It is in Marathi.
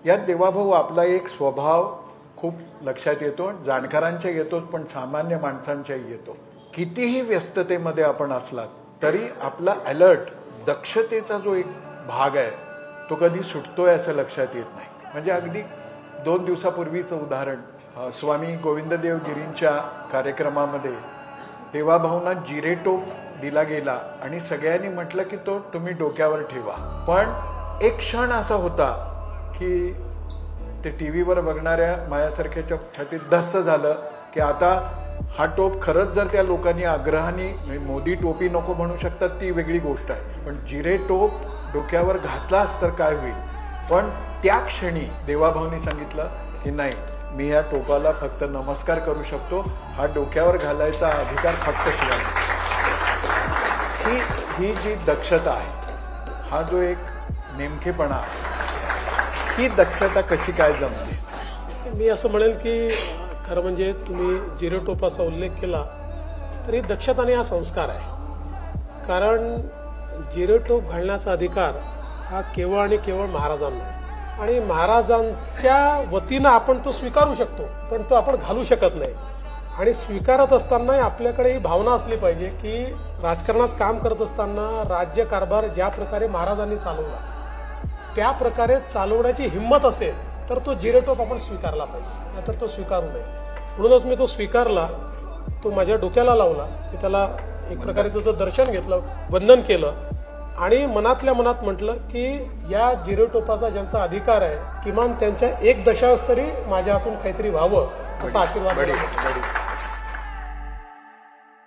यात देवाभाऊ आपला एक स्वभाव खूप लक्षात येतो, जाणकारांच्या येतोच पण सामान्य माणसांच्याही येतो. कितीही व्यस्ततेमध्ये आपण असलात तरी आपला अलर्ट, दक्षतेचा जो एक भाग आहे तो कधी सुटतोय असं लक्षात येत नाही. म्हणजे अगदी 2 दिवसापूर्वीचं उदाहरण, स्वामी गोविंददेव गिरींच्या कार्यक्रमामध्ये देवाभाऊंना जिरेटोप दिला गेला आणि सगळ्यांनी म्हटलं की तो तुम्ही डोक्यावर ठेवा. पण एक क्षण असा होता की ते टीव्हीवर बघणाऱ्या माझ्यासारख्याच्या छातीत धस्स झालं की आता हा टोप खरंच जर त्या लोकांनी आग्रहाने, मोदी टोपी नको म्हणू शकतात ती वेगळी गोष्ट आहे, पण जिरे टोप डोक्यावर घातलास तर काय होईल. पण त्या क्षणी देवाभाऊंनी सांगितलं की नाही, मी या टोपाला फक्त नमस्कार करू शकतो, हा डोक्यावर घालायचा अधिकार फक्त शिवाय. ही जी दक्षता आहे, हा जो एक नेमकेपणा आहे, ही दक्षता कशी काय जमली. मी असं म्हणेल की खरं म्हणजे तुम्ही जिरे टोपाचा उल्लेख केला तरी दक्षता आणि हा संस्कार आहे. कारण जिरे टोप घालण्याचा अधिकार हा केवळ आणि केवळ महाराजांना आहे आणि महाराजांच्या वतीनं आपण तो स्वीकारू शकतो, पण तो आपण घालू शकत नाही. आणि स्वीकारत असताना आपल्याकडे ही भावना असली पाहिजे की राजकारणात काम करत असताना राज्यकारभार ज्या प्रकारे महाराजांनी चालवला त्या प्रकारे चालवण्याची हिंमत असेल तर तो जिरेटोप आपण स्वीकारला पाहिजे, नाहीतर तो स्वीकारू नये. म्हणूनच मी तो स्वीकारला, तो माझ्या डोक्याला लावला, मी त्याला एक प्रकारे त्याचं दर्शन घेतलं, वंदन केलं आणि मनातल्या मनात म्हटलं की या जिरेटोपाचा ज्यांचा अधिकार आहे किमान त्यांच्या एक दशांश तरी माझ्या हातून काहीतरी व्हावं असा आशीर्वाद.